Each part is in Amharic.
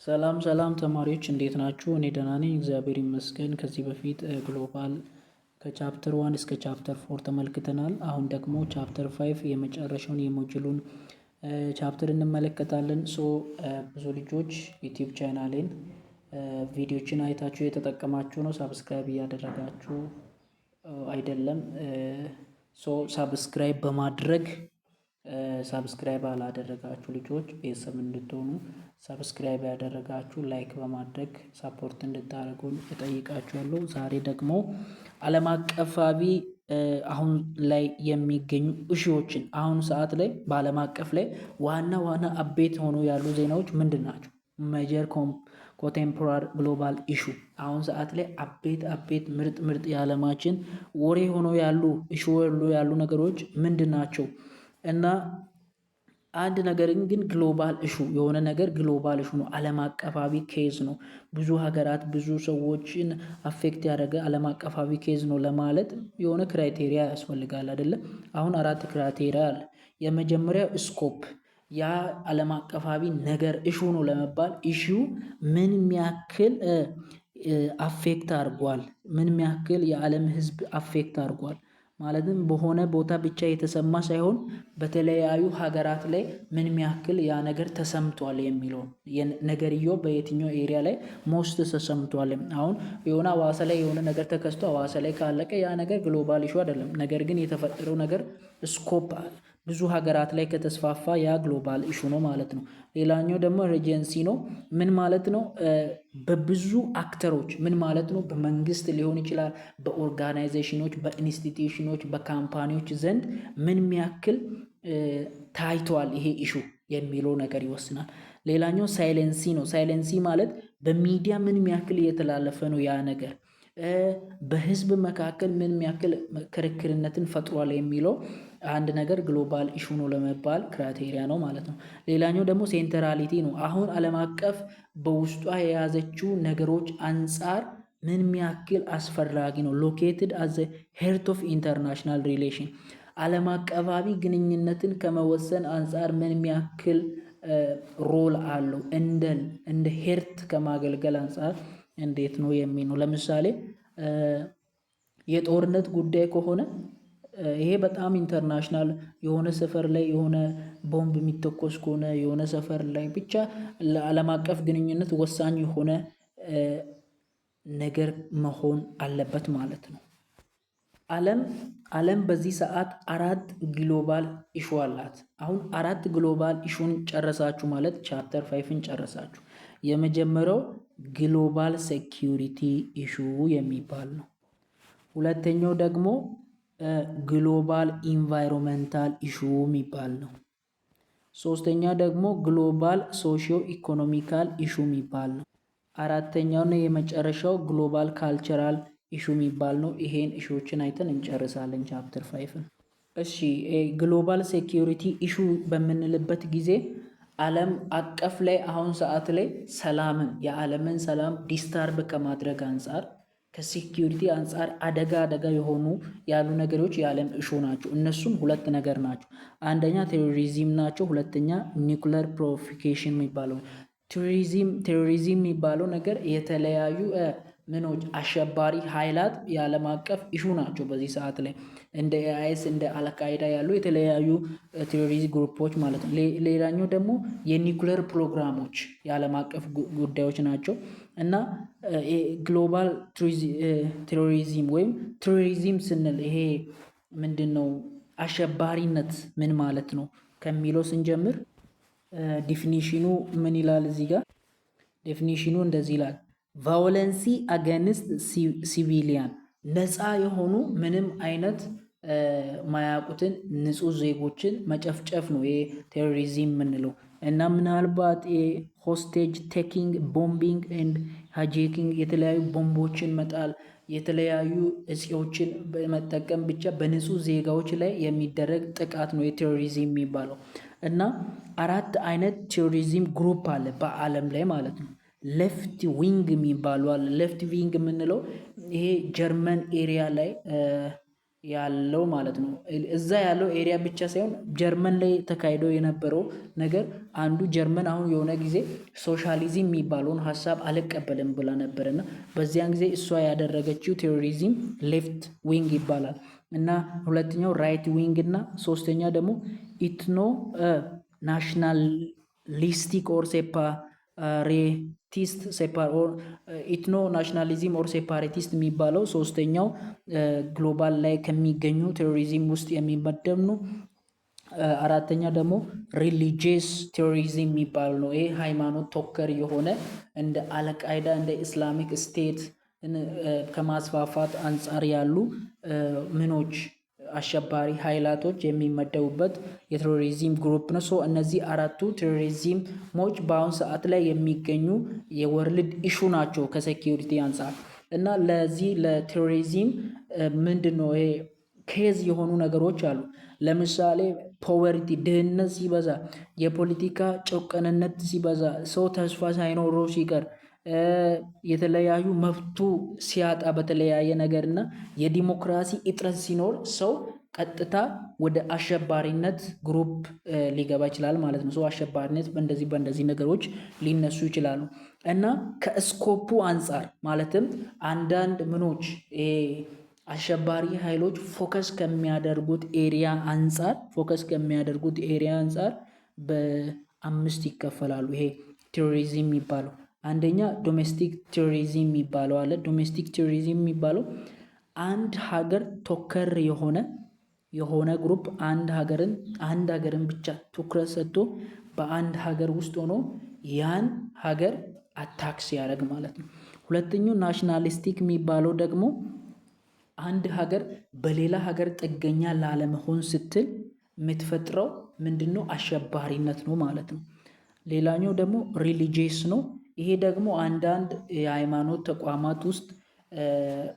ሰላም ሰላም ተማሪዎች እንዴት ናችሁ? እኔ ደህና ነኝ እግዚአብሔር ይመስገን። ከዚህ በፊት ግሎባል ከቻፕተር 1 እስከ ቻፕተር 4 ተመልክተናል። አሁን ደግሞ ቻፕተር 5 የመጨረሻውን የሞጁሉን ቻፕተር እንመለከታለን። ብዙ ልጆች ዩቲዩብ ቻናሌን ቪዲዮችን አይታችሁ የተጠቀማችሁ ነው፣ ሳብስክራይብ እያደረጋችሁ አይደለም። ሳብስክራይብ በማድረግ ሳብስክራይብ አላደረጋችሁ ልጆች ቤተሰብ እንድትሆኑ ሳብስክራይብ ያደረጋችሁ ላይክ በማድረግ ሰፖርት እንድታደርጉኝ እጠይቃችኋለሁ። ዛሬ ደግሞ ዓለም አቀፋዊ አሁን ላይ የሚገኙ ኢሹዎችን አሁን ሰዓት ላይ በዓለም አቀፍ ላይ ዋና አፕዴት ሆኖ ያሉ ዜናዎች ምንድን ናቸው? ሜጀር ኮንቴምፖራሪ ግሎባል ኢሹ አሁን ሰዓት ላይ አፕዴት ምርጥ የዓለማችን ወሬ ሆኖ ያሉ ኢሹ ያሉ ነገሮች ምንድን ናቸው? እና አንድ ነገር ግን ግሎባል ኢሹ የሆነ ነገር ግሎባል ኢሹ ነው፣ ዓለም አቀፋዊ ኬዝ ነው፣ ብዙ ሀገራት ብዙ ሰዎችን አፌክት ያደረገ ዓለም አቀፋዊ ኬዝ ነው ለማለት የሆነ ክራይቴሪያ ያስፈልጋል አይደለም? አሁን 4 ክራይቴሪያ አለ። የመጀመሪያው ስኮፕ፣ ያ ዓለም አቀፋዊ ነገር ኢሹ ነው ለመባል ኢሹ ምን የሚያክል አፌክት አድርጓል፣ ምን የሚያክል የዓለም ህዝብ አፌክት አድርጓል ማለትም በሆነ ቦታ ብቻ የተሰማ ሳይሆን በተለያዩ ሀገራት ላይ ምን ያክል ያ ነገር ተሰምቷል የሚለው ነገርየው በየትኛው ኤሪያ ላይ ሞስት ተሰምቷል። አሁን የሆነ ሐዋሳ ላይ የሆነ ነገር ተከስቶ ሐዋሳ ላይ ካለቀ ያ ነገር ግሎባል ኢሹ አይደለም። ነገር ግን የተፈጠረው ነገር ስኮፕ ብዙ ሀገራት ላይ ከተስፋፋ ያ ግሎባል ኢሹ ነው ማለት ነው። ሌላኛው ደግሞ ሬጀንሲ ነው። ምን ማለት ነው? በብዙ አክተሮች ምን ማለት ነው? በመንግስት ሊሆን ይችላል፣ በኦርጋናይዜሽኖች፣ በኢንስቲትዩሽኖች፣ በካምፓኒዎች ዘንድ ምን ያክል ታይቷል ይሄ ኢሹ የሚለው ነገር ይወስናል። ሌላኛው ሳይለንሲ ነው። ሳይለንሲ ማለት በሚዲያ ምን ያክል እየተላለፈ ነው ያ ነገር፣ በህዝብ መካከል ምን ያክል ክርክርነትን ፈጥሯል የሚለው አንድ ነገር ግሎባል ኢሹ ነው ለመባል ክራይቴሪያ ነው ማለት ነው። ሌላኛው ደግሞ ሴንትራሊቲ ነው። አሁን ዓለም አቀፍ በውስጧ የያዘችው ነገሮች አንጻር ምን ያክል አስፈላጊ ነው፣ ሎኬትድ አዘ ሄርት ኦፍ ኢንተርናሽናል ሪሌሽን፣ ዓለም አቀፋዊ ግንኙነትን ከመወሰን አንጻር ምን ያክል ሮል አለው፣ እንደ ሄርት ከማገልገል አንጻር እንዴት ነው የሚል ነው። ለምሳሌ የጦርነት ጉዳይ ከሆነ ይሄ በጣም ኢንተርናሽናል የሆነ ሰፈር ላይ የሆነ ቦምብ የሚተኮስ ከሆነ የሆነ ሰፈር ላይ ብቻ ለዓለም አቀፍ ግንኙነት ወሳኝ የሆነ ነገር መሆን አለበት ማለት ነው። ዓለም በዚህ ሰዓት 4 ግሎባል ኢሹ አላት። አሁን 4 ግሎባል ኢሹን ጨረሳችሁ ማለት ቻፕተር 5ን ጨረሳችሁ። የመጀመሪያው ግሎባል ሴኪዩሪቲ ኢሹ የሚባል ነው። ሁለተኛው ደግሞ ግሎባል ኢንቫይሮንመንታል ኢሹ የሚባል ነው። ሶስተኛ ደግሞ ግሎባል ሶሺዮ ኢኮኖሚካል ኢሹ የሚባል ነው። አራተኛውና የመጨረሻው ግሎባል ካልቸራል ኢሹ የሚባል ነው። ይሄን ኢሹዎችን አይተን እንጨርሳለን ቻፕተር 5ን። እሺ ግሎባል ሴኪዩሪቲ ኢሹ በምንልበት ጊዜ ዓለም አቀፍ ላይ አሁን ሰዓት ላይ ሰላምን የዓለምን ሰላም ዲስታርብ ከማድረግ አንጻር ከሴኪዩሪቲ አንጻር አደጋ የሆኑ ያሉ ነገሮች የዓለም ኢሹ ናቸው። እነሱም 2 ነገር ናቸው። አንደኛ ቴሮሪዝም ናቸው። ሁለተኛ ኒውክሌር ፕሮቮኬሽን የሚባለው ቴሮሪዝም የሚባለው ነገር የተለያዩ ምኖች አሸባሪ ኃይላት የዓለም አቀፍ ኢሹ ናቸው በዚህ ሰዓት ላይ እንደ አይኤስ እንደ አልቃይዳ ያሉ የተለያዩ ቴሮሪስት ግሩፖች ማለት ነው። ሌላኛው ደግሞ የኒውክሌር ፕሮግራሞች የዓለም አቀፍ ጉዳዮች ናቸው። እና ግሎባል ቴሮሪዝም ወይም ቴሮሪዝም ስንል ይሄ ምንድነው፣ አሸባሪነት ምን ማለት ነው ከሚለው ስንጀምር ዲፊኒሽኑ ምን ይላል? እዚህ ጋር ዴፊኒሽኑ እንደዚህ ይላል። ቫዮለንሲ አገንስት ሲቪሊያን፣ ነፃ የሆኑ ምንም አይነት ማያውቁትን ንጹህ ዜጎችን መጨፍጨፍ ነው ይሄ ቴሮሪዝም የምንለው። እና ምናልባት ሆስቴጅ ቴኪንግ፣ ቦምቢንግ ኤንድ ሃይጄኪንግ፣ የተለያዩ ቦምቦችን መጣል፣ የተለያዩ እጽዎችን በመጠቀም ብቻ በንጹህ ዜጋዎች ላይ የሚደረግ ጥቃት ነው የቴሮሪዝም የሚባለው። እና 4 አይነት ቴሮሪዝም ግሩፕ አለ በዓለም ላይ ማለት ነው። ሌፍት ዊንግ የሚባሉ አለ። ሌፍት ዊንግ የምንለው ይሄ ጀርመን ኤሪያ ላይ ያለው ማለት ነው። እዛ ያለው ኤሪያ ብቻ ሳይሆን ጀርመን ላይ ተካሂዶ የነበረው ነገር አንዱ ጀርመን አሁን የሆነ ጊዜ ሶሻሊዝም የሚባለውን ሀሳብ አልቀበልም ብላ ነበርና በዚያን ጊዜ እሷ ያደረገችው ቴሮሪዝም ሌፍት ዊንግ ይባላል እና ሁለተኛው ራይት ዊንግ እና ሶስተኛ ደግሞ ኢትኖ ናሽናሊስቲክ ኦር ሴፓሬቲስት ኢትኖ ናሽናሊዝም ኦር ሴፓሬቲስት የሚባለው ሶስተኛው ግሎባል ላይ ከሚገኙ ቴሮሪዝም ውስጥ የሚመደብ ነው። አራተኛ ደግሞ ሪሊጂየስ ቴሮሪዝም የሚባል ነው። ይሄ ሃይማኖት ተኮር የሆነ እንደ አልቃይዳ እንደ ኢስላሚክ ስቴት ከማስፋፋት አንጻር ያሉ ምኖች አሸባሪ ኃይላቶች የሚመደቡበት የቴሮሪዝም ግሩፕ ነው። ሶ እነዚህ አራቱ ቴሮሪዝሞች በአሁኑ ሰዓት ላይ የሚገኙ የወርልድ ኢሹ ናቸው ከሴኪዩሪቲ አንጻር እና ለዚህ ለቴሮሪዝም ምንድነው ይሄ ኬዝ የሆኑ ነገሮች አሉ። ለምሳሌ ፖቨርቲ ድህነት ሲበዛ፣ የፖለቲካ ጭቆናነት ሲበዛ፣ ሰው ተስፋ ሳይኖረው ሲቀር፣ የተለያዩ መብቱ ሲያጣ በተለያየ ነገርና የዲሞክራሲ እጥረት ሲኖር ሰው ቀጥታ ወደ አሸባሪነት ግሩፕ ሊገባ ይችላል ማለት ነው። ሰው አሸባሪነት በእንደዚህ ነገሮች ሊነሱ ይችላሉ እና ከስኮፑ አንጻር ማለትም አንዳንድ ምኖች አሸባሪ ኃይሎች ፎከስ ከሚያደርጉት ኤሪያ አንጻር በአምስት ይከፈላሉ። ይሄ ቴሮሪዝም የሚባለው አንደኛ ዶሜስቲክ ቴሮሪዝም የሚባለው አለ። ዶሜስቲክ ቴሮሪዝም የሚባለው አንድ ሀገር ተኮር የሆነ ግሩፕ አንድ ሀገርን ብቻ ትኩረት ሰጥቶ በአንድ ሀገር ውስጥ ሆኖ ያን ሀገር አታክ ሲያደርግ ማለት ነው። ሁለተኛው ናሽናሊስቲክ የሚባለው ደግሞ አንድ ሀገር በሌላ ሀገር ጥገኛ ላለመሆን ስትል የምትፈጥረው ምንድነው? አሸባሪነት ነው ማለት ነው። ሌላኛው ደግሞ ሪሊጂየስ ነው። ይሄ ደግሞ አንዳንድ የሃይማኖት ተቋማት ውስጥ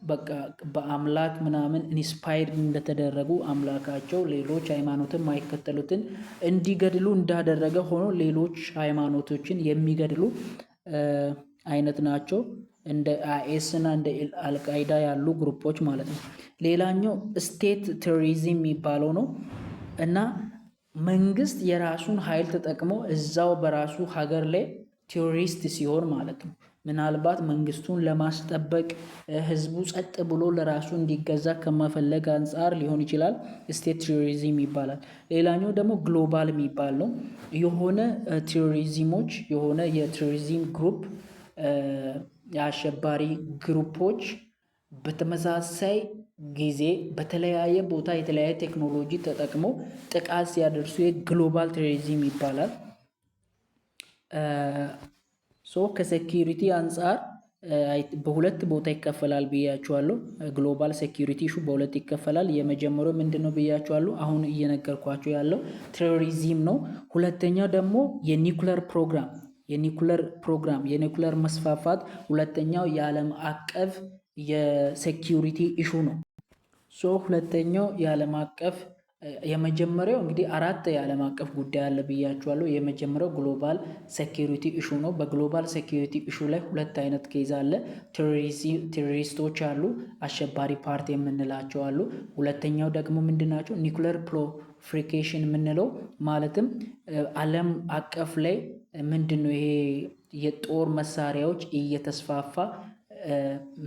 በቃ በአምላክ ምናምን ኢንስፓየርድ እንደተደረጉ አምላካቸው ሌሎች ሃይማኖትን ማይከተሉትን እንዲገድሉ እንዳደረገ ሆኖ ሌሎች ሃይማኖቶችን የሚገድሉ አይነት ናቸው። እንደ አይኤስ እና እንደ አልቃይዳ ያሉ ግሩፖች ማለት ነው። ሌላኛው ስቴት ቴሮሪዝም የሚባለው ነው እና መንግስት የራሱን ኃይል ተጠቅሞ እዛው በራሱ ሀገር ላይ ቴሮሪስት ሲሆን ማለት ነው። ምናልባት መንግስቱን ለማስጠበቅ ህዝቡ ጸጥ ብሎ ለራሱ እንዲገዛ ከመፈለግ አንጻር ሊሆን ይችላል። ስቴት ቴሮሪዝም ይባላል። ሌላኛው ደግሞ ግሎባል የሚባል ነው። የሆነ ቴሮሪዝሞች የሆነ የቴሮሪዝም ግሩፕ የአሸባሪ ግሩፖች በተመሳሳይ ጊዜ በተለያየ ቦታ የተለያየ ቴክኖሎጂ ተጠቅመው ጥቃት ሲያደርሱ የግሎባል ቴሮሪዝም ይባላል። ከሴኪሪቲ አንጻር በሁለት ቦታ ይከፈላል ብያችኋለሁ። ግሎባል ሴኪሪቲ ኢሹ በሁለት ይከፈላል። የመጀመሪያው ምንድነው ብያችኋለሁ፣ አሁን እየነገርኳችሁ ያለው ቴሮሪዝም ነው። ሁለተኛው ደግሞ የኒኩለር ፕሮግራም የኒኩለር መስፋፋት ሁለተኛው የዓለም አቀፍ የሴኪሪቲ ኢሹ ነው። ሁለተኛው የዓለም አቀፍ የመጀመሪያው እንግዲህ አራት የዓለም አቀፍ ጉዳይ አለ ብያችኋለሁ። የመጀመሪያው ግሎባል ሴኪሪቲ ኢሹ ነው። በግሎባል ሴኪሪቲ ኢሹ ላይ ሁለት አይነት ኬዝ አለ። ቴሮሪስቶች አሉ፣ አሸባሪ ፓርቲ የምንላቸው አሉ። ሁለተኛው ደግሞ ምንድናቸው? ኒኩለር ፕሮሊፌሬሽን የምንለው ማለትም ዓለም አቀፍ ላይ ምንድነው ይሄ የጦር መሳሪያዎች እየተስፋፋ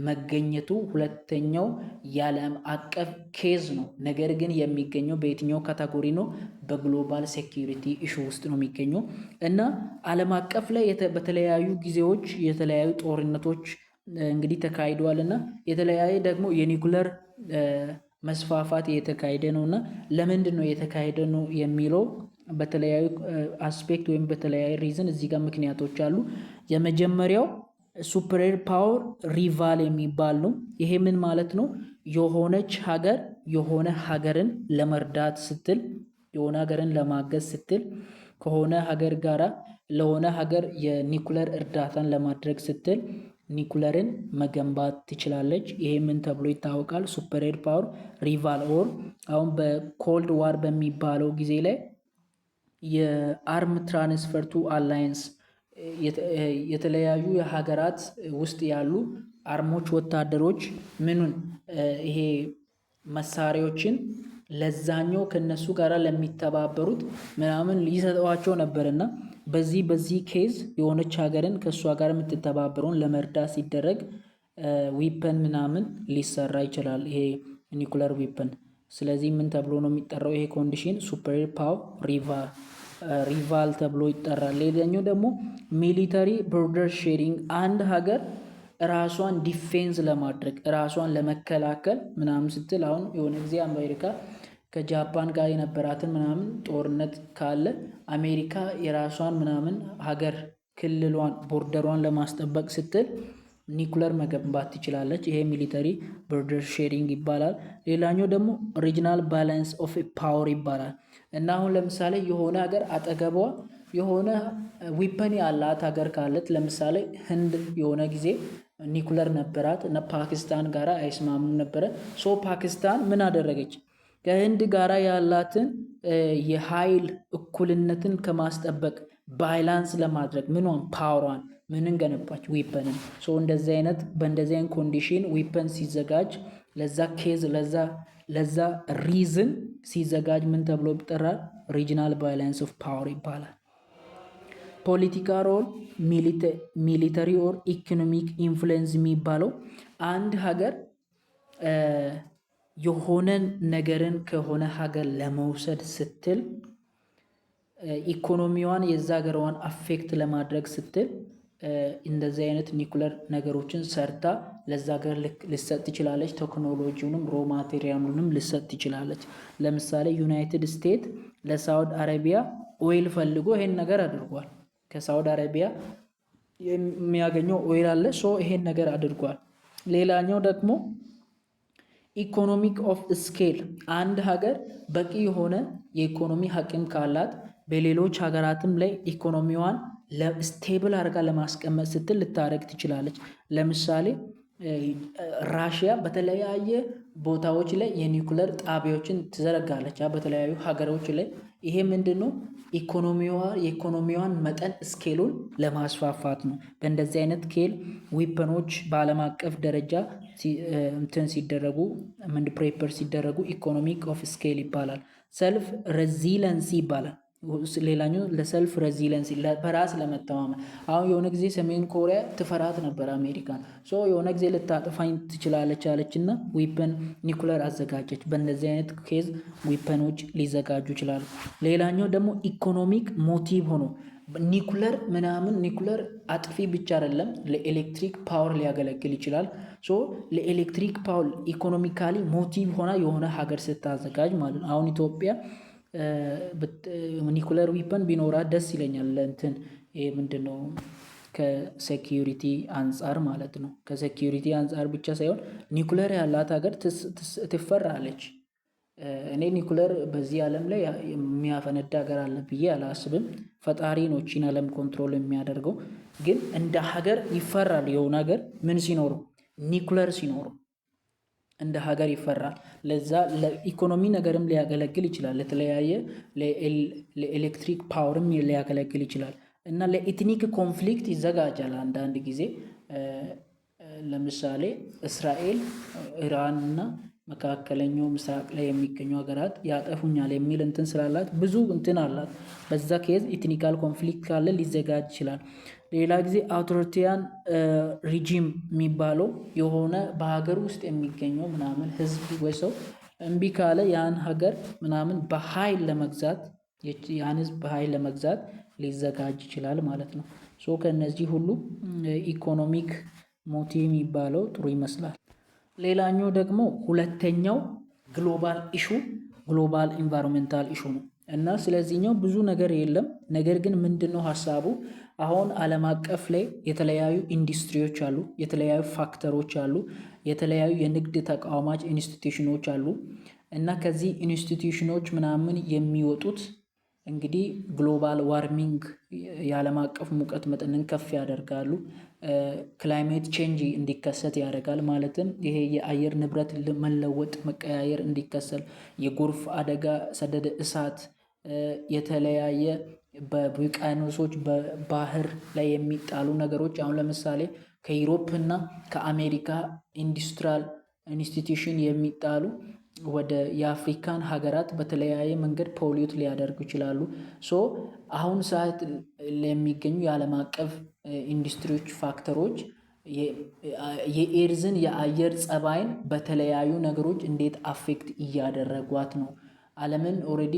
መገኘቱ ሁለተኛው የዓለም አቀፍ ኬዝ ነው። ነገር ግን የሚገኘው በየትኛው ካታጎሪ ነው? በግሎባል ሴኪሪቲ ኢሹ ውስጥ ነው የሚገኘው እና ዓለም አቀፍ ላይ በተለያዩ ጊዜዎች የተለያዩ ጦርነቶች እንግዲህ ተካሂደዋል እና የተለያየ ደግሞ የኒኩለር መስፋፋት የተካሄደ ነው እና ለምንድን ነው የተካሄደ ነው የሚለው በተለያዩ አስፔክት ወይም በተለያዩ ሪዝን እዚህ ጋር ምክንያቶች አሉ። የመጀመሪያው ሱፐሪየር ፓወር ሪቫል የሚባል ነው። ይሄ ምን ማለት ነው? የሆነች ሀገር የሆነ ሀገርን ለመርዳት ስትል የሆነ ሀገርን ለማገዝ ስትል ከሆነ ሀገር ጋራ ለሆነ ሀገር የኒኩለር እርዳታን ለማድረግ ስትል ኒኩለርን መገንባት ትችላለች። ይሄ ምን ተብሎ ይታወቃል? ሱፐሪየር ፓወር ሪቫል ኦር አሁን በኮልድ ዋር በሚባለው ጊዜ ላይ የአርም ትራንስፈር ቱ አላይንስ የተለያዩ የሀገራት ውስጥ ያሉ አርሞች ወታደሮች ምኑን ይሄ መሳሪያዎችን ለዛኛው ከነሱ ጋር ለሚተባበሩት ምናምን ሊሰጠዋቸው ነበርና በዚህ ኬዝ የሆነች ሀገርን ከእሷ ጋር የምትተባበረውን ለመርዳት ሲደረግ ዊፐን ምናምን ሊሰራ ይችላል፣ ይሄ ኒኩለር ዊፐን። ስለዚህ ምን ተብሎ ነው የሚጠራው? ይሄ ኮንዲሽን ሱፐር ፓወር ሪቫል ተብሎ ይጠራል። ሌላኛው ደግሞ ሚሊተሪ ቦርደር ሼሪንግ፣ አንድ ሀገር ራሷን ዲፌንስ ለማድረግ ራሷን ለመከላከል ምናምን ስትል፣ አሁን የሆነ ጊዜ አሜሪካ ከጃፓን ጋር የነበራትን ምናምን ጦርነት ካለ አሜሪካ የራሷን ምናምን ሀገር ክልሏን ቦርደሯን ለማስጠበቅ ስትል ኒኩለር መገንባት ትችላለች። ይሄ ሚሊተሪ ቦርደር ሼሪንግ ይባላል። ሌላኛው ደግሞ ሪጅናል ባላንስ ኦፍ ፓወር ይባላል። እና አሁን ለምሳሌ የሆነ ሀገር አጠገቧ የሆነ ዊፐን ያላት ሀገር ካለት፣ ለምሳሌ ህንድ የሆነ ጊዜ ኒኩለር ነበራት እና ፓኪስታን ጋራ አይስማሙም ነበረ። ሶ ፓኪስታን ምን አደረገች? ከህንድ ጋራ ያላትን የኃይል እኩልነትን ከማስጠበቅ ባላንስ ለማድረግ ምኗን ፓወሯን ምንን ገነባች? ዊፐንን። ሶ እንደዚህ አይነት በእንደዚህ አይነት ኮንዲሽን ዊፐን ሲዘጋጅ ለዛ ኬዝ ለዛ ሪዝን ሲዘጋጅ ምን ተብሎ ይጠራል? ሪጂናል ባላንስ ኦፍ ፓወር ይባላል። ፖለቲካል ሮል፣ ሚሊተሪ ኦር ኢኮኖሚክ ኢንፍሉዌንስ የሚባለው አንድ ሀገር የሆነ ነገርን ከሆነ ሀገር ለመውሰድ ስትል ኢኮኖሚዋን የዛ ሀገሯን አፌክት ለማድረግ ስትል እንደዚህ አይነት ኒኩለር ነገሮችን ሰርታ ለዛ ሀገር ልሰጥ ትችላለች። ቴክኖሎጂውንም ሮ ማቴሪያሉንም ልሰጥ ትችላለች። ለምሳሌ ዩናይትድ ስቴትስ ለሳውዲ አረቢያ ኦይል ፈልጎ ይሄን ነገር አድርጓል። ከሳውዲ አረቢያ የሚያገኘው ኦይል አለ። ሶ ይሄን ነገር አድርጓል። ሌላኛው ደግሞ ኢኮኖሚክ ኦፍ ስኬል፣ አንድ ሀገር በቂ የሆነ የኢኮኖሚ አቅም ካላት በሌሎች ሀገራትም ላይ ኢኮኖሚዋን ስቴብል አድርጋ ለማስቀመጥ ስትል ልታደርግ ትችላለች። ለምሳሌ ራሽያ በተለያየ ቦታዎች ላይ የኒኩለር ጣቢያዎችን ትዘረጋለች በተለያዩ ሀገሮች ላይ። ይሄ ምንድነው? የኢኮኖሚዋን መጠን ስኬሉን ለማስፋፋት ነው። በእንደዚህ አይነት ኬል ዊፐኖች በዓለም አቀፍ ደረጃ እንትን ሲደረጉ ፕሬፐር ሲደረጉ ኢኮኖሚክ ኦፍ ስኬል ይባላል። ሰልፍ ሬዚለንሲ ይባላል። ሌላኛው ለሰልፍ ሬዚለንሲ በራስ ለመተማመን። አሁን የሆነ ጊዜ ሰሜን ኮሪያ ትፈራት ነበር አሜሪካን። ሶ የሆነ ጊዜ ልታጠፋኝ ትችላለች አለች እና ዊፐን ኒኩለር አዘጋጀች። በእንደዚህ አይነት ኬዝ ዊፐኖች ሊዘጋጁ ይችላሉ። ሌላኛው ደግሞ ኢኮኖሚክ ሞቲቭ ሆኖ ኒኩለር አጥፊ ብቻ አይደለም፣ ለኤሌክትሪክ ፓወር ሊያገለግል ይችላል። ሶ ለኤሌክትሪክ ፓወር ኢኮኖሚካሊ ሞቲቭ ሆና የሆነ ሀገር ስታዘጋጅ ማለት ነው። አሁን ኢትዮጵያ ኒኩለር ዊፐን ቢኖራት ደስ ይለኛል። ለእንትን ይሄ ምንድነው ከሴኪዩሪቲ አንጻር ማለት ነው። ከሴኪዩሪቲ አንጻር ብቻ ሳይሆን ኒኩለር ያላት ሀገር ትፈራለች። እኔ ኒኩለር በዚህ ዓለም ላይ የሚያፈነዳ ሀገር አለ ብዬ አላስብም። ፈጣሪ ነው ቺን ዓለም ኮንትሮል የሚያደርገው። ግን እንደ ሀገር ይፈራል። የሆነ ሀገር ምን ሲኖሩ ኒኩለር ሲኖሩ እንደ ሀገር ይፈራል። ለዛ ለኢኮኖሚ ነገርም ሊያገለግል ይችላል። ለተለያየ ለኤሌክትሪክ ፓወርም ሊያገለግል ይችላል እና ለኢትኒክ ኮንፍሊክት ይዘጋጃል አንዳንድ ጊዜ። ለምሳሌ እስራኤል፣ ኢራን እና መካከለኛው ምስራቅ ላይ የሚገኙ ሀገራት ያጠፉኛል የሚል እንትን ስላላት ብዙ እንትን አላት። በዛ ኬዝ ኢትኒካል ኮንፍሊክት ካለ ሊዘጋጅ ይችላል። ሌላ ጊዜ አውቶሪታሪያን ሪጂም የሚባለው የሆነ በሀገር ውስጥ የሚገኘው ምናምን ህዝብ ወይ ሰው እምቢ ካለ ያን ሀገር ምናምን በኃይል ለመግዛት ያን ህዝብ በኃይል ለመግዛት ሊዘጋጅ ይችላል ማለት ነው። ሶ ከነዚህ ሁሉ ኢኮኖሚክ ሞቲቭ የሚባለው ጥሩ ይመስላል። ሌላኛው ደግሞ ሁለተኛው ግሎባል ኢንቫይሮንሜንታል ኢሹ ነው እና ስለዚህኛው ብዙ ነገር የለም። ነገር ግን ምንድነው ሀሳቡ? አሁን ዓለም አቀፍ ላይ የተለያዩ ኢንዱስትሪዎች አሉ፣ የተለያዩ ፋክተሮች አሉ፣ የተለያዩ የንግድ ተቋማት ኢንስቲትዩሽኖች አሉ እና ከዚህ ኢንስቲትዩሽኖች ምናምን የሚወጡት እንግዲህ ግሎባል ዋርሚንግ የዓለም አቀፍ ሙቀት መጠንን ከፍ ያደርጋሉ። ክላይሜት ቼንጅ እንዲከሰት ያደርጋል። ማለትም ይሄ የአየር ንብረት መለወጥ መቀያየር እንዲከሰል፣ የጎርፍ አደጋ፣ ሰደድ እሳት፣ የተለያየ በውቅያኖሶች በባህር ላይ የሚጣሉ ነገሮች አሁን ለምሳሌ ከዩሮፕ እና ከአሜሪካ ኢንዱስትሪያል ኢንስቲትዩሽን የሚጣሉ ወደ የአፍሪካን ሀገራት በተለያየ መንገድ ፖሊዩት ሊያደርጉ ይችላሉ። ሶ አሁን ሰዓት ለሚገኙ የዓለም አቀፍ ኢንዱስትሪዎች ፋክተሮች የኤርዝን የአየር ጸባይን በተለያዩ ነገሮች እንዴት አፌክት እያደረጓት ነው፣ ዓለምን ኦልሬዲ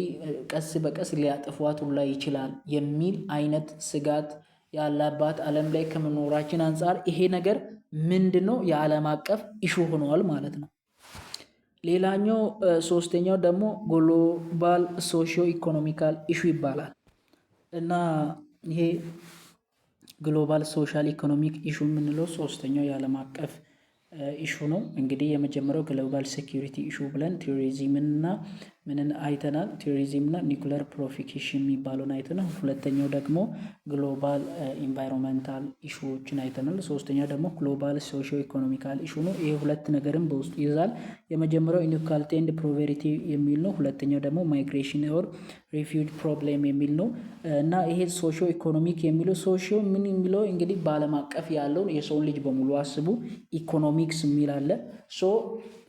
ቀስ በቀስ ሊያጠፏት ሁላ ይችላል የሚል አይነት ስጋት ያለባት ዓለም ላይ ከመኖራችን አንጻር ይሄ ነገር ምንድነው የዓለም አቀፍ ኢሹ ሆኗል ማለት ነው። ሌላኛው ሶስተኛው ደግሞ ግሎባል ሶሺዮ ኢኮኖሚካል ኢሹ ይባላል እና ይሄ ግሎባል ሶሻል ኢኮኖሚክ ኢሹ የምንለው ሶስተኛው የዓለም አቀፍ ኢሹ ነው። እንግዲህ የመጀመሪያው ግሎባል ሴኩሪቲ ኢሹ ብለን ቴሮሪዝምና ምንን አይተናል። ቴሮሪዝምና ኒኩለር ፕሮፊኬሽን የሚባለውን አይተናል። ሁለተኛው ደግሞ ግሎባል ኢንቫይሮንመንታል ኢሹዎችን አይተናል። ሶስተኛው ደግሞ ግሎባል ሶሺዮ ኢኮኖሚካል ኢሹ ነው። ይሄ ሁለት ነገርን በውስጡ ይዛል። የመጀመሪያው ኢንኢኳሊቲ ኤንድ ፖቨርቲ የሚል ነው። ሁለተኛው ደግሞ ማይግሬሽን ኦር ሪፊውጅ ፕሮብሌም የሚል ነው እና ይሄ ሶሺዮ ኢኮኖሚክ የሚለው ሶሺዮ ምን የሚለው እንግዲህ በዓለም አቀፍ ያለውን የሰውን ልጅ በሙሉ አስቡ። ኢኮኖሚክስ የሚል አለ።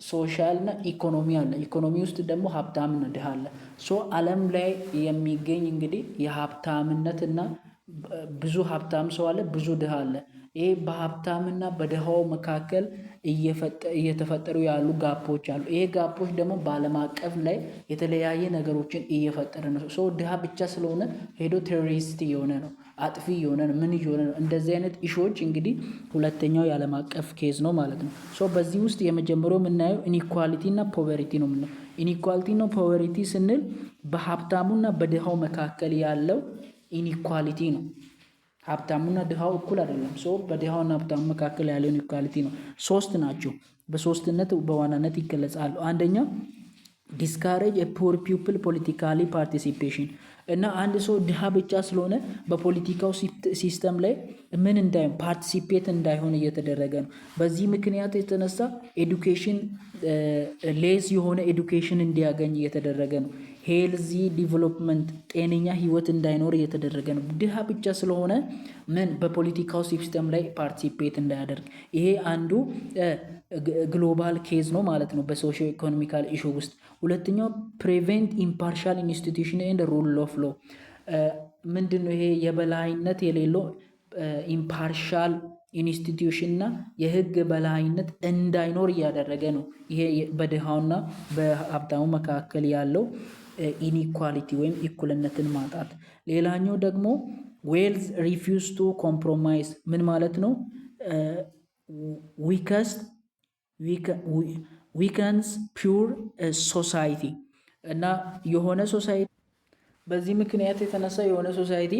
ሶሻል እና ኢኮኖሚ አለ። ኢኮኖሚ ውስጥ ደግሞ ሀብታምና ድሃ አለ። ዓለም ላይ የሚገኝ እንግዲህ የሀብታምነት እና ብዙ ሀብታም ሰው አለ፣ ብዙ ድሃ አለ። ይሄ በሀብታምና በድሃው መካከል እየተፈጠሩ ያሉ ጋፖች አሉ። ይሄ ጋፖች ደግሞ በዓለም አቀፍ ላይ የተለያየ ነገሮችን እየፈጠረ ነው። ድሃ ብቻ ስለሆነ ሄዶ ቴሮሪስት እየሆነ ነው፣ አጥፊ እየሆነ ነው፣ ምን እየሆነ ነው። እንደዚህ አይነት ኢሹዎች እንግዲህ ሁለተኛው የዓለም አቀፍ ኬዝ ነው ማለት ነው። በዚህ ውስጥ የመጀመሪያው የምናየው ኢኒኳሊቲ እና ፖቨርቲ ነው የምናየው። ኢኒኳሊቲ እና ፖቨርቲ ስንል በሀብታሙና በድሃው መካከል ያለው ኢኒኳሊቲ ነው። ሀብታሙና ድሃው እኩል አይደለም። በድሃውና ሀብታሙ መካከል ያለው ኢኒኳሊቲ ነው። ሶስት ናቸው። በሶስትነት በዋናነት ይገለጻሉ። አንደኛ ዲስካሬጅ ፑር ፒፕል ፖለቲካሊ ፓርቲሲፔሽን እና አንድ ሰው ድሃ ብቻ ስለሆነ በፖለቲካው ሲስተም ላይ ምን እንዳይሆን ፓርቲሲፔት እንዳይሆን እየተደረገ ነው። በዚህ ምክንያት የተነሳ ኤዱኬሽን ሌስ የሆነ ኤዱኬሽን እንዲያገኝ እየተደረገ ነው። ሄልዚ ዲቨሎፕመንት ጤነኛ ህይወት እንዳይኖር እየተደረገ ነው። ድሃ ብቻ ስለሆነ ምን በፖለቲካው ሲስተም ላይ ፓርቲሲፔት እንዳያደርግ፣ ይሄ አንዱ ግሎባል ኬዝ ነው ማለት ነው በሶሺዮ ኢኮኖሚካል ኢሹ ውስጥ። ሁለተኛው ፕሪቬንት ኢምፓርሻል ኢንስቲትዩሽን ኤንድ ሩል ኦፍ ሎ ምንድነው? ይሄ የበላይነት የሌለው ኢምፓርሻል ኢንስቲትዩሽን እና የህግ በላይነት እንዳይኖር እያደረገ ነው። ይሄ በድሃውና በሀብታሙ መካከል ያለው ኢኒኳሊቲ ወይም እኩልነትን ማጣት። ሌላኛው ደግሞ ዌልዝ ሪፊውዝ ቱ ኮምፕሮማይዝ ምን ማለት ነው? ዊከንስ ፒውር ሶሳይቲ እና የሆነ ሶሳይቲ በዚህ ምክንያት የተነሳ የሆነ ሶሳይቲ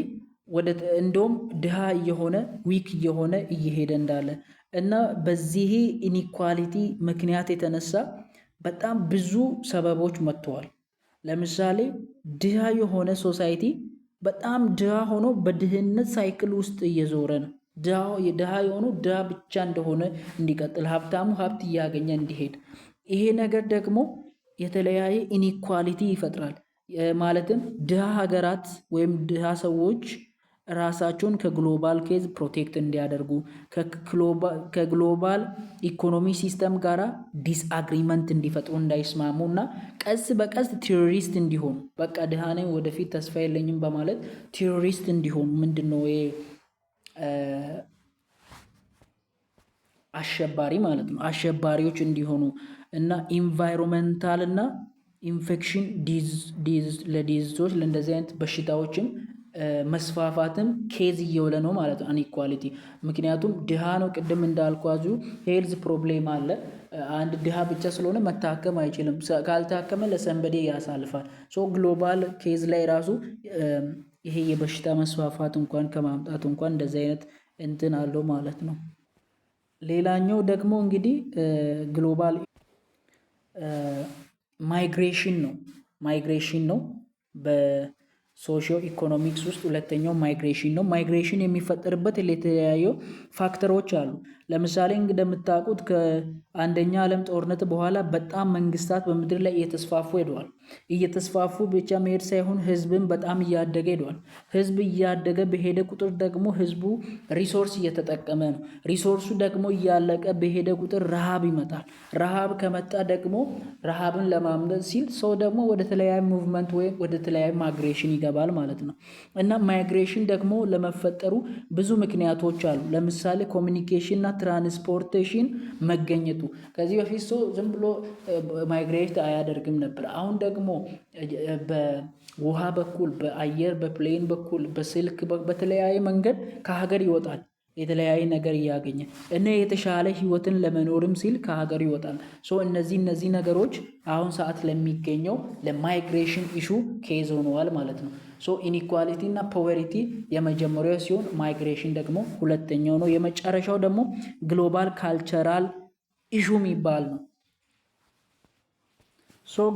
እንደውም ድሃ እየሆነ ዊክ እየሆነ እየሄደ እንዳለ እና በዚህ ኢኒኳሊቲ ምክንያት የተነሳ በጣም ብዙ ሰበቦች መጥተዋል። ለምሳሌ ድሃ የሆነ ሶሳይቲ በጣም ድሃ ሆኖ በድህነት ሳይክል ውስጥ እየዞረ ነው። ድሃ የሆኑ ድሃ ብቻ እንደሆነ እንዲቀጥል፣ ሀብታሙ ሀብት እያገኘ እንዲሄድ፣ ይሄ ነገር ደግሞ የተለያየ ኢኒኳሊቲ ይፈጥራል። ማለትም ድሃ ሀገራት ወይም ድሃ ሰዎች ራሳቸውን ከግሎባል ኬዝ ፕሮቴክት እንዲያደርጉ ከግሎባል ኢኮኖሚ ሲስተም ጋራ ዲስአግሪመንት እንዲፈጥሩ እንዳይስማሙ እና ቀስ በቀስ ቴሮሪስት እንዲሆኑ በቃ ድሃ ነኝ ወደፊት ተስፋ የለኝም በማለት ቴሮሪስት እንዲሆኑ ምንድነው አሸባሪ ማለት ነው። አሸባሪዎች እንዲሆኑ እና ኢንቫይሮንመንታል እና ኢንፌክሽን ለዲዚዞች ለእንደዚህ አይነት በሽታዎችም መስፋፋትም ኬዝ እየወለ ነው ማለት ነው ኢኒኳሊቲ። ምክንያቱም ድሃ ነው፣ ቅድም እንዳልኳዙ ሄልዝ ፕሮብሌም አለ። አንድ ድሃ ብቻ ስለሆነ መታከም አይችልም። ካልታከመ ለሰንበዴ ያሳልፋል። ግሎባል ኬዝ ላይ ራሱ ይሄ የበሽታ መስፋፋት እንኳን ከማምጣት እንኳን እንደዚህ አይነት እንትን አለው ማለት ነው። ሌላኛው ደግሞ እንግዲህ ግሎባል ማይግሬሽን ነው። በሶሺዮ ኢኮኖሚክስ ውስጥ ሁለተኛው ማይግሬሽን ነው። ማይግሬሽን የሚፈጠርበት የተለያዩ ፋክተሮች አሉ። ለምሳሌ እንደምታውቁት ከአንደኛ ዓለም ጦርነት በኋላ በጣም መንግስታት በምድር ላይ እየተስፋፉ ሄደዋል። እየተስፋፉ ብቻ መሄድ ሳይሆን ህዝብን በጣም እያደገ ሄደዋል። ህዝብ እያደገ በሄደ ቁጥር ደግሞ ህዝቡ ሪሶርስ እየተጠቀመ ነው። ሪሶርሱ ደግሞ እያለቀ በሄደ ቁጥር ረሃብ ይመጣል። ረሃብ ከመጣ ደግሞ ረሃብን ለማምለጥ ሲል ሰው ደግሞ ወደ ተለያዩ ሙቭመንት ወይም ወደ ተለያዩ ማይግሬሽን ይገባል ማለት ነው። እና ማይግሬሽን ደግሞ ለመፈጠሩ ብዙ ምክንያቶች አሉ። ለምሳሌ ኮሚኒኬሽን እና ትራንስፖርቴሽን መገኘቱ። ከዚህ በፊት ሰው ዝም ብሎ ማይግሬት አያደርግም ነበር። አሁን ደግሞ በውሃ በኩል፣ በአየር፣ በፕሌን በኩል፣ በስልክ፣ በተለያየ መንገድ ከሀገር ይወጣል። የተለያየ ነገር እያገኘ እና የተሻለ ህይወትን ለመኖርም ሲል ከሀገር ይወጣል። እነዚህ ነገሮች አሁን ሰዓት ለሚገኘው ለማይግሬሽን ኢሹ ኬዝ ሆነዋል ማለት ነው። ኢኒኳሊቲ እና ፖቨሪቲ የመጀመሪያው ሲሆን ማይግሬሽን ደግሞ ሁለተኛው ነው። የመጨረሻው ደግሞ ግሎባል ካልቸራል ኢሹ የሚባል ነው።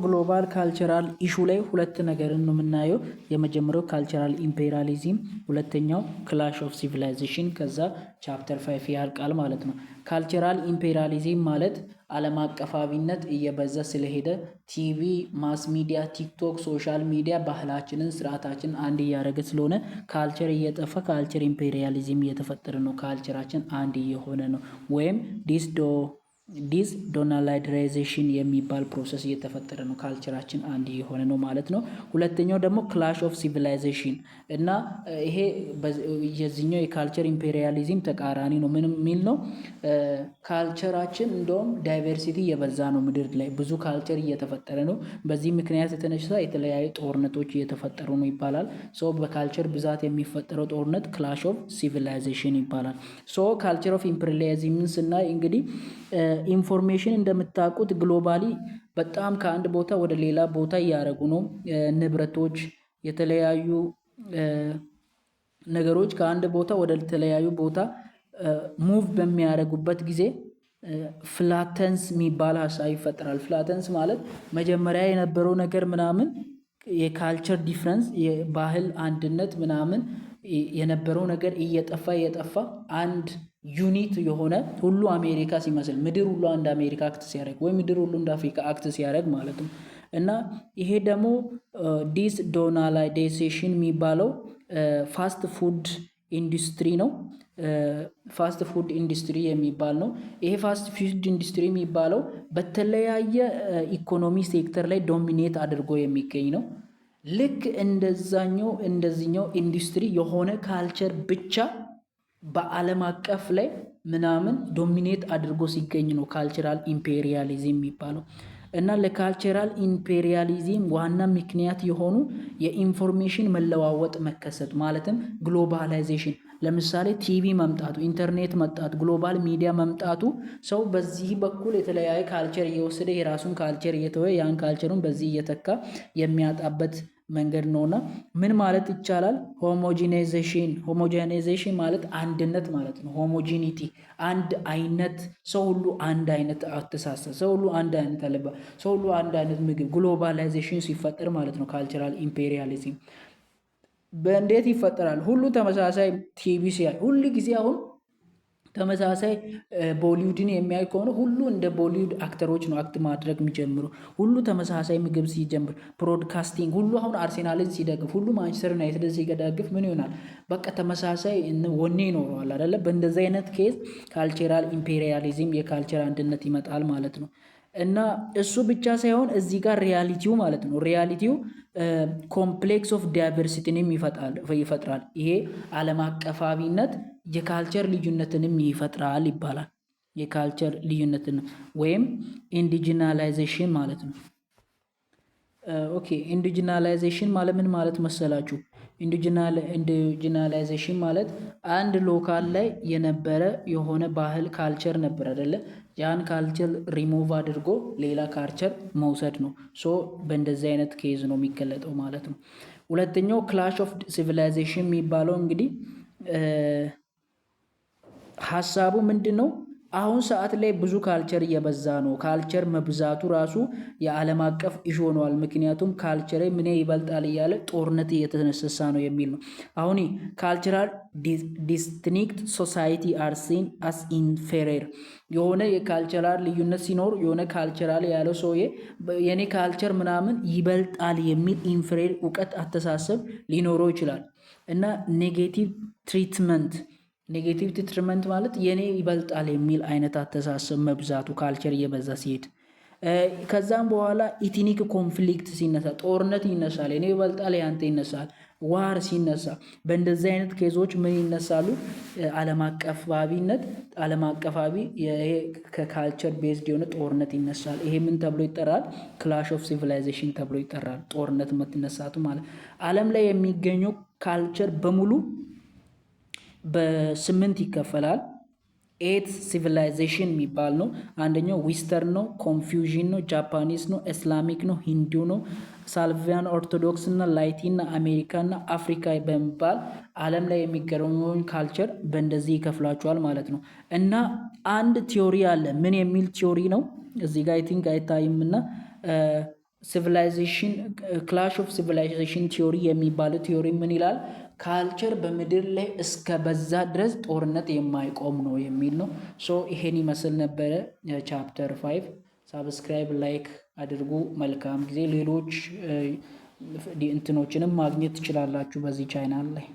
ግሎባል ካልቸራል ኢሹ ላይ ሁለት ነገርን ነው የምናየው። የመጀመሪያው ካልቸራል ኢምፔሪያሊዝም፣ ሁለተኛው ክላሽ ኦፍ ሲቪላይዜሽን። ከዛ ቻፕተር 5 ያልቃል ማለት ነው። ካልቸራል ኢምፔሪያሊዝም ማለት ዓለም አቀፋዊነት እየበዛ ስለሄደ ቲቪ፣ ማስ ሚዲያ፣ ቲክቶክ፣ ሶሻል ሚዲያ ባህላችንን፣ ስርዓታችንን አንድ እያደረገ ስለሆነ ካልቸር እየጠፋ ካልቸር ኢምፔሪያሊዝም እየተፈጠረ ነው። ካልቸራችን አንድ እየሆነ ነው ወይም ዲስዶናላይዜሽን የሚባል ፕሮሰስ እየተፈጠረ ነው። ካልቸራችን አንድ የሆነ ነው ማለት ነው። ሁለተኛው ደግሞ ክላሽ ኦፍ ሲቪላይዜሽን እና ይሄ የዚህኛው የካልቸር ኢምፔሪያሊዝም ተቃራኒ ነው። ምን የሚል ነው? ካልቸራችን እንደውም ዳይቨርሲቲ የበዛ ነው። ምድር ላይ ብዙ ካልቸር እየተፈጠረ ነው። በዚህ ምክንያት የተነሳ የተለያዩ ጦርነቶች እየተፈጠሩ ነው ይባላል። በካልቸር ብዛት የሚፈጠረው ጦርነት ክላሽ ኦፍ ሲቪላይዜሽን ይባላል። ካልቸር ኦፍ ኢምፔሪያሊዝምን ስናይ እንግዲህ ኢንፎርሜሽን እንደምታውቁት ግሎባሊ በጣም ከአንድ ቦታ ወደ ሌላ ቦታ እያደረጉ ነው። ንብረቶች፣ የተለያዩ ነገሮች ከአንድ ቦታ ወደ ተለያዩ ቦታ ሙቭ በሚያደርጉበት ጊዜ ፍላተንስ የሚባል ሀሳብ ይፈጠራል። ፍላተንስ ማለት መጀመሪያ የነበረው ነገር ምናምን የካልቸር ዲፍረንስ የባህል አንድነት ምናምን የነበረው ነገር እየጠፋ አንድ ዩኒት የሆነ ሁሉ አሜሪካ ሲመስል ምድር ሁሉ አንድ አሜሪካ አክት ሲያደርግ ወይ ምድር ሁሉ እንደ አፍሪካ አክት ሲያደርግ ማለት ነው። እና ይሄ ደግሞ ዲስዶናላይዜሽን የሚባለው ፋስት ፉድ ኢንዱስትሪ ነው። ፋስት ፉድ ኢንዱስትሪ የሚባል ነው። ይሄ ፋስት ፉድ ኢንዱስትሪ የሚባለው በተለያየ ኢኮኖሚ ሴክተር ላይ ዶሚኔት አድርጎ የሚገኝ ነው። ልክ እንደዚህኛው ኢንዱስትሪ የሆነ ካልቸር ብቻ በዓለም አቀፍ ላይ ምናምን ዶሚኔት አድርጎ ሲገኝ ነው ካልቸራል ኢምፔሪያሊዝም የሚባለው። እና ለካልቸራል ኢምፔሪያሊዝም ዋና ምክንያት የሆኑ የኢንፎርሜሽን መለዋወጥ መከሰት ማለትም ግሎባላይዜሽን። ለምሳሌ ቲቪ መምጣቱ፣ ኢንተርኔት መምጣቱ፣ ግሎባል ሚዲያ መምጣቱ ሰው በዚህ በኩል የተለያየ ካልቸር እየወሰደ የራሱን ካልቸር እየተወ ያን ካልቸሩን በዚህ እየተካ የሚያጣበት መንገድ ነውና ምን ማለት ይቻላል? ሆሞጂናይዜሽን ማለት አንድነት ማለት ነው። ሆሞጂኒቲ አንድ አይነት ሰው ሁሉ አንድ አይነት አስተሳሰብ፣ ሰው ሁሉ አንድ አይነት አለባ፣ ሰው ሁሉ አንድ አይነት ምግብ፣ ግሎባላይዜሽን ሲፈጠር ማለት ነው። ካልቸራል ኢምፔሪያሊዝም በእንዴት ይፈጠራል? ሁሉ ተመሳሳይ ቲቪ ሲያይ ሁሉ ጊዜ አሁን ተመሳሳይ ቦሊውድን የሚያይ ከሆነ ሁሉ እንደ ቦሊውድ አክተሮች ነው አክት ማድረግ የሚጀምሩ። ሁሉ ተመሳሳይ ምግብ ሲጀምር፣ ብሮድካስቲንግ ሁሉ አሁን አርሴናልን ሲደግፍ፣ ሁሉ ማንቸስተር ዩናይትድን ሲደግፍ ምን ይሆናል? በቃ ተመሳሳይ ወኔ ይኖረዋል አይደለ? በእንደዚህ አይነት ኬዝ ካልቸራል ኢምፔሪያሊዝም የካልቸር አንድነት ይመጣል ማለት ነው። እና እሱ ብቻ ሳይሆን እዚህ ጋር ሪያሊቲው ማለት ነው። ሪያሊቲው ኮምፕሌክስ ኦፍ ዳይቨርሲቲንም ይፈጥራል። ይሄ ዓለም አቀፋዊነት የካልቸር ልዩነትንም ይፈጥራል ይባላል። የካልቸር ልዩነትን ወይም ኢንዲጂናላይዜሽን ማለት ነው። ኦኬ ኢንዲጂናላይዜሽን ማለት ምን ማለት መሰላችሁ? ኢንዲጂናላይዜሽን ማለት አንድ ሎካል ላይ የነበረ የሆነ ባህል ካልቸር ነበር አይደለ? ያን ካልቸር ሪሙቭ አድርጎ ሌላ ካልቸር መውሰድ ነው። በእንደዚህ አይነት ኬዝ ነው የሚገለጠው ማለት ነው። ሁለተኛው ክላሽ ኦፍ ሲቪላይዜሽን የሚባለው እንግዲህ ሀሳቡ ምንድን ነው? አሁን ሰዓት ላይ ብዙ ካልቸር እየበዛ ነው። ካልቸር መብዛቱ ራሱ የዓለም አቀፍ ኢሹ ሆኗል። ምክንያቱም ካልቸር ምን ይበልጣል እያለ ጦርነት እየተነሳሳ ነው የሚል ነው። አሁን ካልቸራል ዲስቲንክት ሶሳይቲ አር ሲን አስ ኢንፌሪየር የሆነ የካልቸራል ልዩነት ሲኖር የሆነ ካልቸራል ያለው ሰውዬ የኔ ካልቸር ምናምን ይበልጣል የሚል ኢንፌሪየር እውቀት አስተሳሰብ ሊኖረው ይችላል እና ኔጌቲቭ ትሪትመንት ማለት የኔ ይበልጣል የሚል አይነት አስተሳሰብ መብዛቱ ካልቸር እየበዛ ሲሄድ ከዛም በኋላ ኢትኒክ ኮንፍሊክት ሲነሳ ጦርነት ይነሳል። የኔ ይበልጣል ያንተ ይነሳል። ዋር ሲነሳ በእንደዚህ አይነት ኬዞች ምን ይነሳሉ? ዓለም አቀፋዊ ከካልቸር ቤዝድ የሆነ ጦርነት ይነሳል። ይሄ ምን ተብሎ ይጠራል? ክላሽ ኦፍ ሲቪላይዜሽን ተብሎ ይጠራል። ጦርነት የምትነሳቱ ማለት ዓለም ላይ የሚገኘው ካልቸር በሙሉ በ8 ይከፈላል። 8 ሲቪላይዜሽን የሚባል ነው። አንደኛው ዊስተርን ነው፣ ኮንፊውዥን ነው፣ ጃፓኒስ ነው፣ እስላሚክ ነው፣ ሂንዱ ነው፣ ሳልቪያን ኦርቶዶክስ እና ላቲን እና አሜሪካ እና አፍሪካ በሚባል ዓለም ላይ የሚገኘውን ካልቸር በእንደዚህ ይከፍላቸዋል ማለት ነው። እና አንድ ቲዮሪ አለ። ምን የሚል ቲዮሪ ነው? እዚህ ጋር አይ ቲንክ አይታይም እና ሲቪላይዜሽን ክላሽ ኦፍ ሲቪላይዜሽን ቲዮሪ የሚባለው ቲዮሪ ምን ይላል? ካልቸር በምድር ላይ እስከ በዛ ድረስ ጦርነት የማይቆም ነው የሚል ነው። ሶ ይሄን ይመስል ነበረ ቻፕተር 5። ሳብስክራይብ ላይክ አድርጉ። መልካም ጊዜ። ሌሎች እንትኖችንም ማግኘት ትችላላችሁ በዚህ ቻናል ላይ።